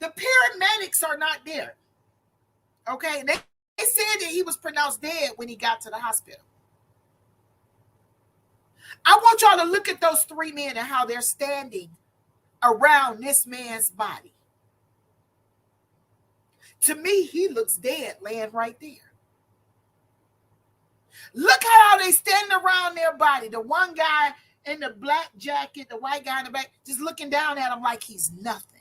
The paramedics are not there. Okay? They said that he was pronounced dead when he got to the hospital. I want y'all to look at those three men and how they're standing around this man's body. To me, he looks dead laying right there. Look how they standing around their body. The one guy in the black jacket, the white guy in the back, just looking down at him like he's nothing.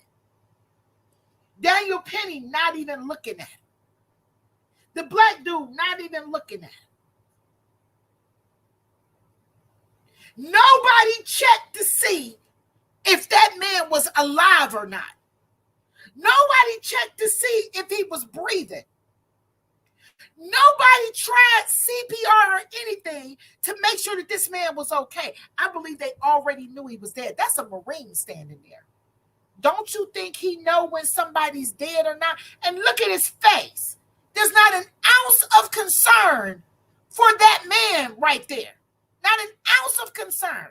Daniel Penny not even looking at him. The black dude not even looking at him. Nobody checked to see if that man was alive or not. Nobody checked to see if he was breathing. Nobody tried CPR or anything to make sure that this man was okay. I believe they already knew he was dead. That's a Marine standing there. Don't you think he know when somebody's dead or not? And look at his face. There's not an ounce of concern for that man right there. Not an ounce of concern.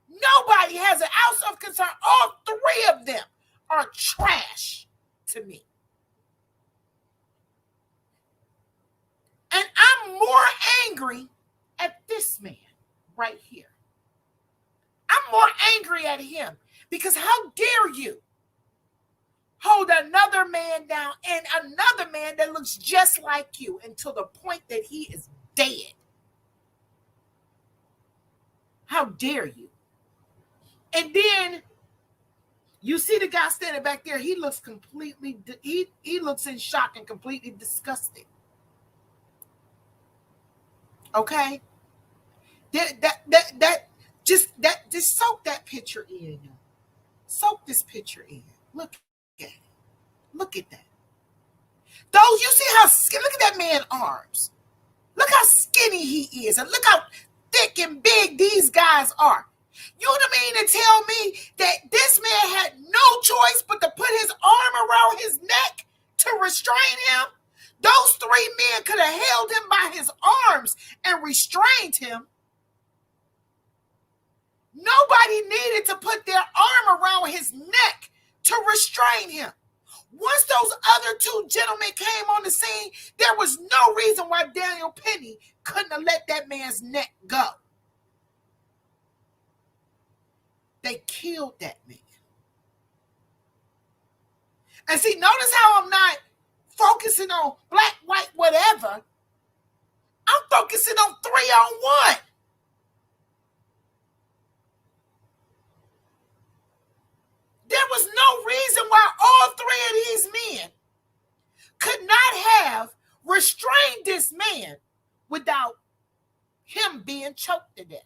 Nobody has an ounce of concern. All three of them are trash to me. And I'm more angry at this man right here. I'm more angry at him because how dare you hold another man down and another man that looks just like you until the point that he is dead. How dare you? And then you see the guy standing back there. He looks completely, he looks in shock and completely disgusted. Okay? Just soak that picture in. Soak this picture in. Look at it. Look at that. Those, you see how skinny, look at that man's arms. Look how skinny he is. And look how thick and big these guys are. You know what I mean to tell me that this man had no choice but to put his arm around his neck to restrain him? Those three men could have held him by his arms and restrained him. Nobody needed to put their arm around his neck to restrain him. Once those other two gentlemen came on the scene, there was no reason why Daniel Penny couldn't have let that man's neck go. They killed that man. And see, notice how I'm not focusing on black, white, whatever. I'm focusing on 3-on-1. There was no reason why all three of these men could not have restrained this man without him being choked to death.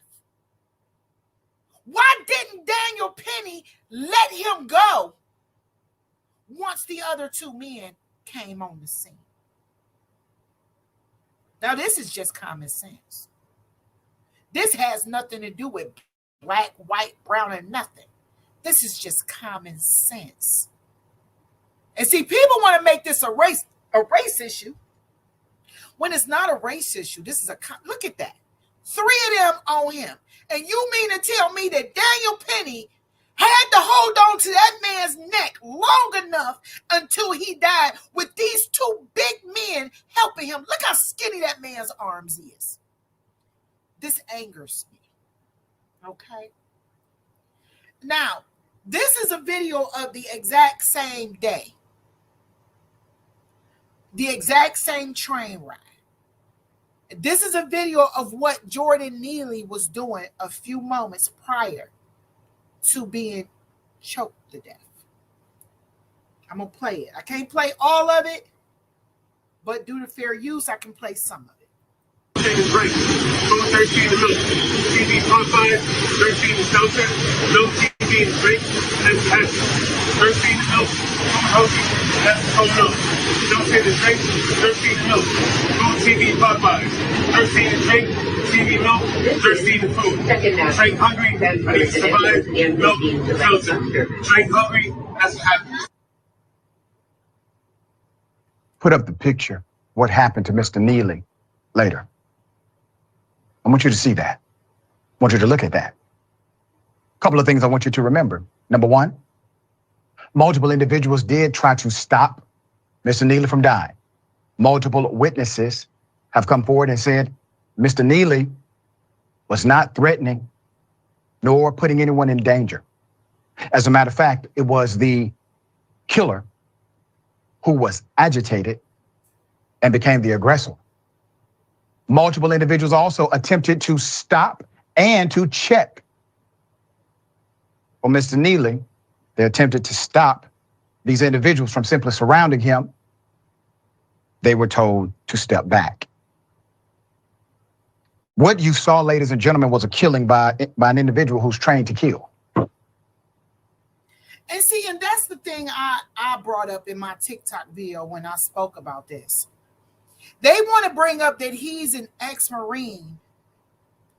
Why didn't Daniel Penny let him go once the other two men came on the scene? Now, this is just common sense. This has nothing to do with black, white, brown, and nothing. This is just common sense. And see, people want to make this a race issue when it's not a race issue. This is look at that. 3 of them on him. And you mean to tell me that Daniel Penny had to hold on to that man's neck long enough until he died with these two big men helping him? Look how skinny that man's arms is. This angers me. Okay? Now, this is a video of the exact same day. The exact same train ride. This is a video of what Jordan Neely was doing a few moments prior to being choked to death. I'm going to play it. I can't play all of it, but due to fair use, I can play some of it. Is right. 13 to milk. TV Popeyes, 13 to seltzer, no TV is great, that's happy. 13 to milk, food healthy, that's cold milk. Seltzer is great, 13 to milk. Food TV Popeyes, 13 to drink, TV milk, 13 to food. Drink hungry, I need to survive, milk, seltzer. Drink hungry, that's happy. Put up the picture, what happened to Mr. Neely later. I want you to see that. I want you to look at that. A couple of things I want you to remember. Number one, Multiple individuals did try to stop Mr. Neely from dying. Multiple witnesses have come forward and said Mr. Neely was not threatening nor putting anyone in danger. As a matter of fact, it was the killer who was agitated and became the aggressor. Multiple individuals also attempted to stop and to check for Mr. Neely. They attempted to stop these individuals from simply surrounding him. They were told to step back. What you saw, ladies and gentlemen, was a killing by an individual who's trained to kill. And see, and that's the thing I brought up in my TikTok video when I spoke about this. They want to bring up that he's an ex-Marine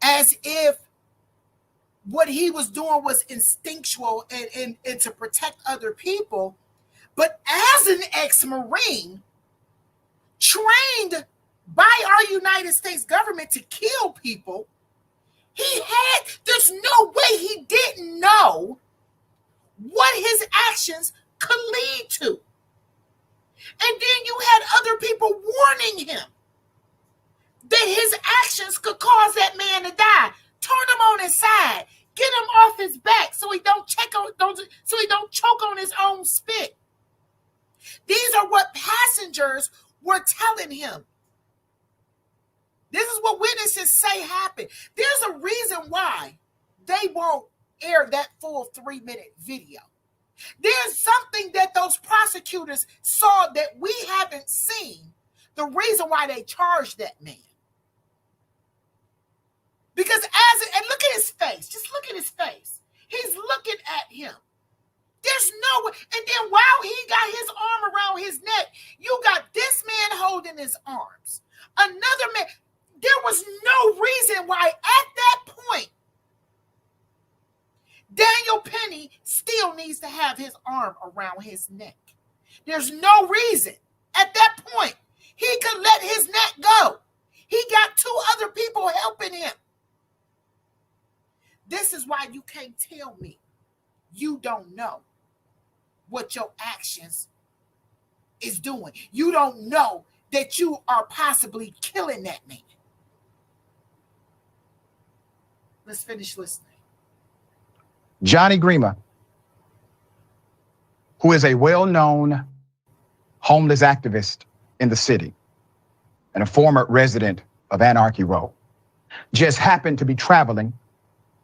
as if what he was doing was instinctual and to protect other people. But as an ex-Marine trained by our United States government to kill people, there's no way he didn't know what his actions could lead to. And then you had other people warning him that his actions could cause that man to die. Turn him on his side. Get him off his back so he don't choke on his own spit. These are what passengers were telling him. This is what witnesses say happened. There's a reason why they won't air that full 3-minute video. There's something that those prosecutors saw that we haven't seen. The reason why they charged that man. Because and look at his face. Just look at his face. He's looking at him. There's no way. And then while he got his arm around his neck, you got this man holding his arms. Another man. There was no reason why at that point Daniel Penny still needs to have his arm around his neck. There's no reason at that point he could let his neck go. He got 2 other people helping him. This is why you can't tell me you don't know what your actions is doing. You don't know that you are possibly killing that man. Let's finish listening. Johnny Grima, who is a well-known homeless activist in the city and a former resident of Anarchy Row, just happened to be traveling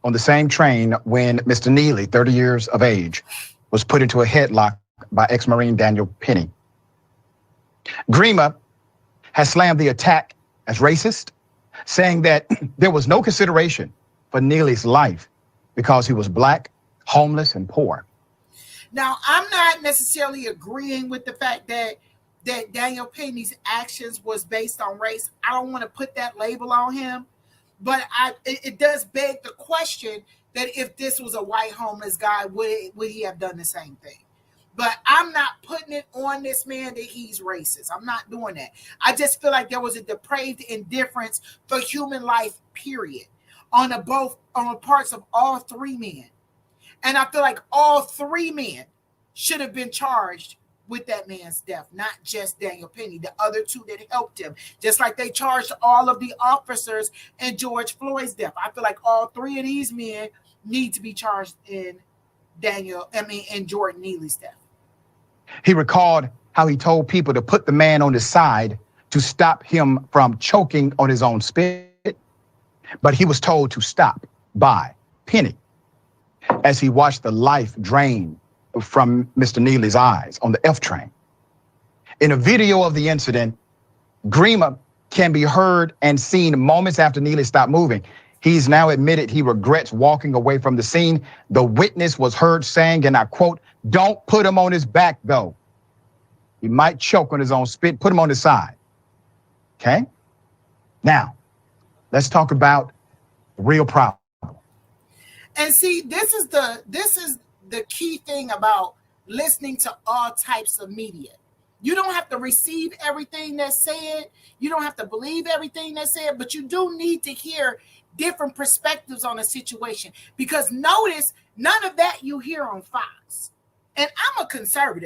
on the same train when Mr. Neely, 30 years of age, was put into a headlock by ex-Marine Daniel Penny. Grima has slammed the attack as racist, saying that there was no consideration for Neely's life because he was black, homeless, and poor. Now, I'm not necessarily agreeing with the fact that Daniel Penny's actions was based on race. I don't want to put that label on him, but it does beg the question that if this was a white homeless guy, would he have done the same thing? But I'm not putting it on this man that he's racist. I'm not doing that. I just feel like there was a depraved indifference for human life, period, on the parts of all 3 men. And I feel like all 3 men should have been charged with that man's death, not just Daniel Penny, the other 2 that helped him, just like they charged all of the officers in George Floyd's death. I feel like all 3 of these men need to be charged in Jordan Neely's death. He recalled how he told people to put the man on his side to stop him from choking on his own spit, but he was told to stop by Penny as he watched the life drain from Mr. Neely's eyes on the F train. In a video of the incident, Grima can be heard and seen moments after Neely stopped moving. He's now admitted he regrets walking away from the scene. The witness was heard saying, and I quote, "Don't put him on his back, though. He might choke on his own spit. Put him on his side." Okay? Now, let's talk about the real problem. And see, this is the key thing about listening to all types of media. You don't have to receive everything that's said. You don't have to believe everything that's said, but you do need to hear different perspectives on a situation, because notice none of that you hear on Fox. And I'm a conservative.